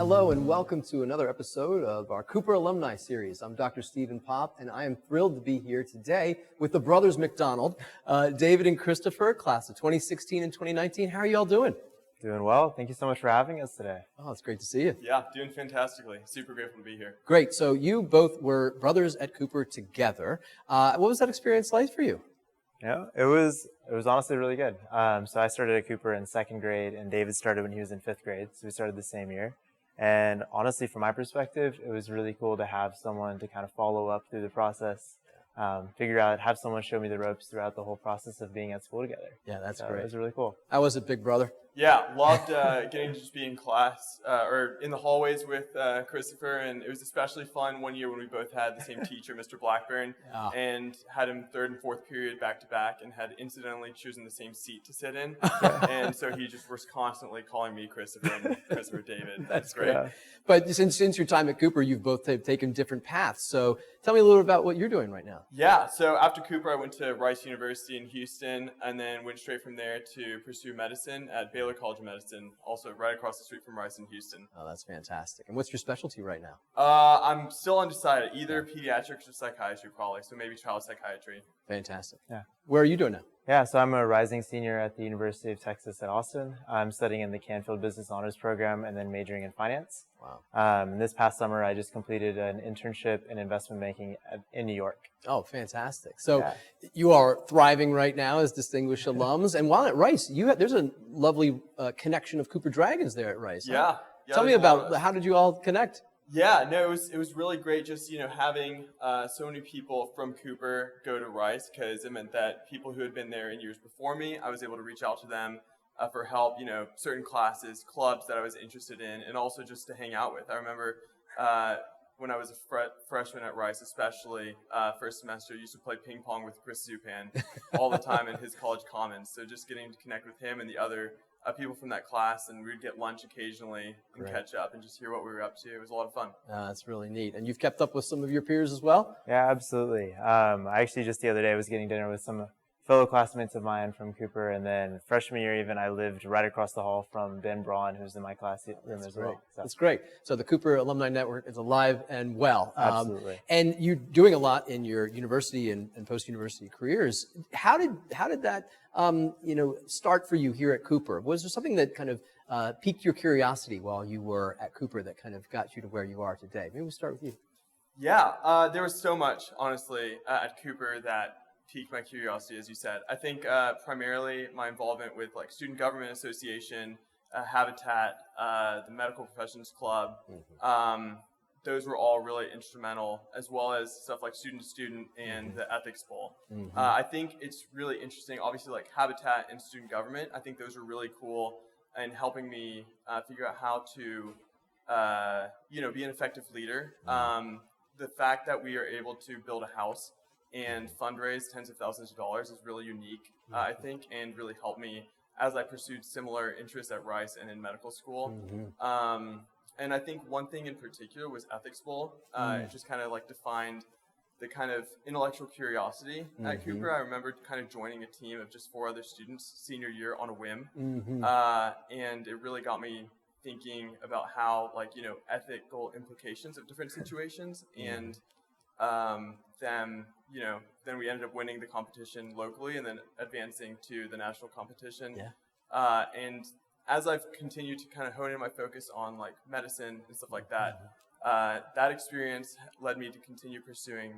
Hello and welcome to another episode of our Cooper Alumni Series. I'm Dr. Stephen Popp, and I am thrilled to be here today with the brothers McDonald, David and Christopher, class of 2016 and 2019. How are you all doing? Doing well. Thank you so much for having us today. Oh, it's great to see you. Yeah, doing fantastically. Super grateful to be here. Great. So you both were brothers at Cooper together. What was that experience like for you? Yeah, it was honestly really good. So I started at Cooper in second grade, and David started when he was in fifth grade. So we started the same year. And honestly, from my perspective, it was really cool to have someone to kind of follow up through the process, have someone show me the ropes throughout the whole process of being at school together. Yeah, that's great. It was really cool. How was it, big brother? Yeah, loved getting to just be in class or in the hallways with Christopher, and it was especially fun one year when we both had the same teacher, Mr. Blackburn, and had him third and fourth period back to back, and had incidentally chosen the same seat to sit in, and so he just was constantly calling me Christopher and Christopher David. That's great. Yeah. But since your time at Cooper, you've both taken different paths. So tell me a little about what you're doing right now. Yeah, so after Cooper, I went to Rice University in Houston, and then went straight from there to pursue medicine at Baylor College of Medicine, also right across the street from Rice in Houston. Oh, that's fantastic. And what's your specialty right now? I'm still undecided, either pediatrics or psychiatry probably, so maybe child psychiatry. Fantastic. Yeah. Where are you doing now? Yeah, so I'm a rising senior at the University of Texas at Austin. I'm studying in the Canfield Business Honors Program and then majoring in finance. Wow. This past summer, I just completed an internship in investment banking in New York. Oh, fantastic. So you are thriving right now as distinguished alums. And while at Rice, there's a lovely connection of Cooper Dragons there at Rice. Yeah. Tell me about how did you all connect? Yeah, no, it was really great just, having so many people from Cooper go to Rice, because it meant that people who had been there in years before me, I was able to reach out to them for help, certain classes, clubs that I was interested in, and also just to hang out with. I remember when I was a freshman at Rice, especially first semester, I used to play ping pong with Chris Zupan all the time in his college commons. So just getting to connect with him and the other people from that class, and we'd get lunch occasionally and catch up and just hear what we were up to. It was a lot of fun. That's really neat. And you've kept up with some of your peers as well? Yeah, absolutely. I actually just the other day was getting dinner with some fellow classmates of mine from Cooper, and then freshman year even, I lived right across the hall from Ben Braun, who's in my class room as well. So. That's great. So the Cooper Alumni Network is alive and well. Absolutely. And you're doing a lot in your university and post-university careers. How did that start for you here at Cooper? Was there something that kind of piqued your curiosity while you were at Cooper that kind of got you to where you are today? Maybe we'll start with you. Yeah, there was so much, honestly, at Cooper that piqued my curiosity, as you said. I think primarily my involvement with Student Government Association, Habitat, the Medical Professions Club, those were all really instrumental, as well as stuff like Student to Student and the Ethics Bowl. I think it's really interesting, obviously Habitat and Student Government, I think those are really cool in helping me figure out how to be an effective leader. The fact that we are able to build a house and fundraise tens of thousands of dollars is really unique, I think, and really helped me as I pursued similar interests at Rice and in medical school. And I think one thing in particular was Ethics Bowl. It just kind of defined the kind of intellectual curiosity at Cooper. I remember kind of joining a team of just 4 other students senior year on a whim. And it really got me thinking about how, ethical implications of different situations, and then we ended up winning the competition locally and then advancing to the national competition. And as I've continued to kind of hone in my focus on medicine and stuff like that, that experience led me to continue pursuing,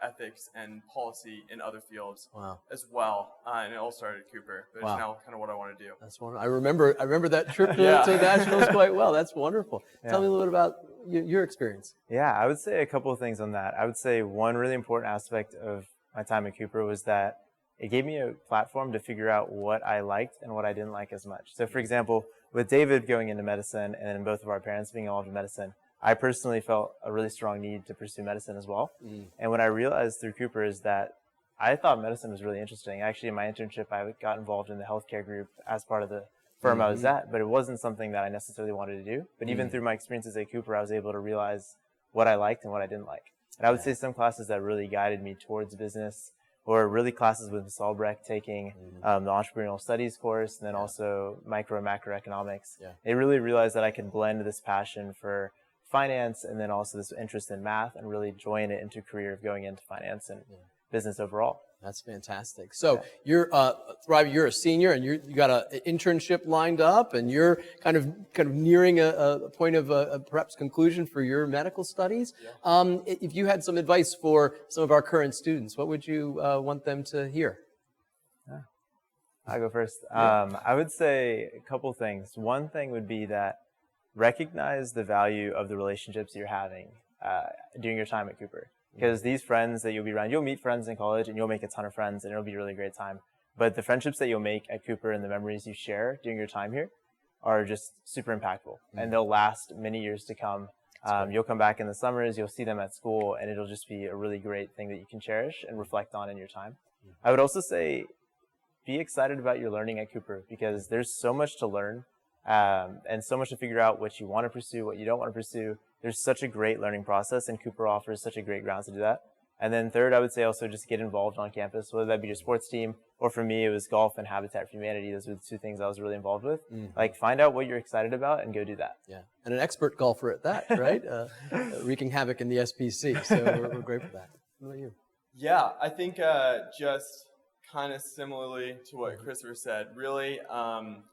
ethics and policy in other fields as well. And it all started at Cooper, but it's now kind of what I want to do. That's wonderful. I remember that trip to nationals quite well. That's wonderful. Tell me a little bit about your experience. Yeah, I would say a couple of things on that. I would say one really important aspect of my time at Cooper was that it gave me a platform to figure out what I liked and what I didn't like as much. So for example, with David going into medicine and both of our parents being involved in medicine, I personally felt a really strong need to pursue medicine as well. And what I realized through Cooper is that I thought medicine was really interesting. Actually, in my internship, I got involved in the healthcare group as part of the firm I was at, but it wasn't something that I necessarily wanted to do. But even through my experiences at Cooper, I was able to realize what I liked and what I didn't like. And I would say some classes that really guided me towards business or really classes with Miss Albrecht taking the entrepreneurial studies course, and then also micro and macroeconomics. Yeah. It really realized that I could blend this passion for finance and then also this interest in math and really join it into a career of going into finance and business overall. That's fantastic. So you're Thrive. You're a senior, and you got an internship lined up, and you're kind of nearing a point of perhaps conclusion for your medical studies. Yeah. If you had some advice for some of our current students, what would you want them to hear? I'll go first. I would say a couple things. One thing would be that recognize the value of the relationships you're having during your time at Cooper. Because these friends that you'll be around, you'll meet friends in college and you'll make a ton of friends and it'll be a really great time. But the friendships that you'll make at Cooper and the memories you share during your time here are just super impactful. And they'll last many years to come. You'll come back in the summers, you'll see them at school, and it'll just be a really great thing that you can cherish and reflect on in your time. I would also say be excited about your learning at Cooper because there's so much to learn and so much to figure out what you want to pursue, what you don't want to pursue. There's such a great learning process, and Cooper offers such a great grounds to do that. And then third, I would say also just get involved on campus, whether that be your sports team, or for me, it was golf and Habitat for Humanity. Those were the two things I was really involved with. Like, find out what you're excited about and go do that. Yeah, and an expert golfer at that, right? Wreaking havoc in the SPC, so we're grateful for that. What about you? Yeah, I think just kind of similarly to what Christopher said, really,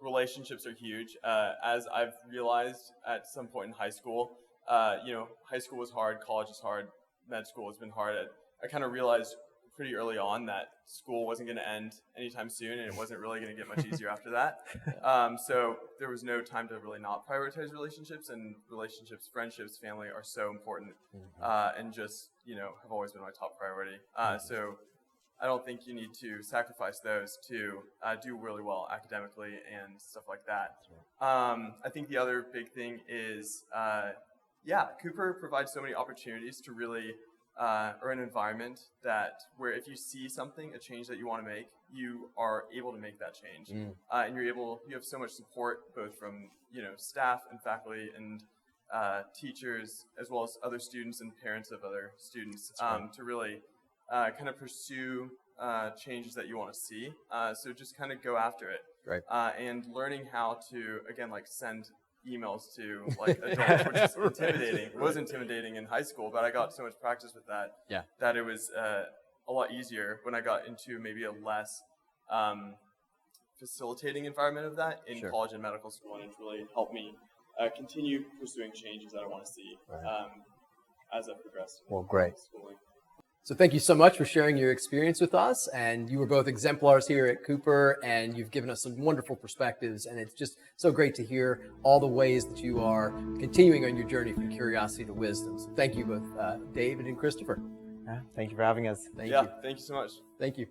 relationships are huge. As I've realized at some point in high school, high school was hard, college is hard, med school has been hard. I kind of realized pretty early on that school wasn't going to end anytime soon, and it wasn't really going to get much easier after that. So there was no time to really not prioritize relationships, and relationships, friendships, family are so important, and just, have always been my top priority. So I don't think you need to sacrifice those to do really well academically and stuff like that. I think the other big thing is, Cooper provides so many opportunities to really, or an environment where if you see something, a change that you want to make, you are able to make that change. And you have so much support both from, staff and faculty and teachers, as well as other students and parents of other students, to really kind of pursue changes that you want to see. So just kind of go after it. Right. And learning how to, again, send emails to adults, which is intimidating. It was intimidating in high school, but I got so much practice with that that it was a lot easier when I got into maybe a less facilitating environment of that in college and medical school, and it's really helped me continue pursuing changes that I want to see as I progress. Well, great. Schooling. So thank you so much for sharing your experience with us. And you were both exemplars here at Cooper, and you've given us some wonderful perspectives. And it's just so great to hear all the ways that you are continuing on your journey from curiosity to wisdom. So thank you both, David and Christopher. Thank you for having us. Thank you. Thank you so much. Thank you.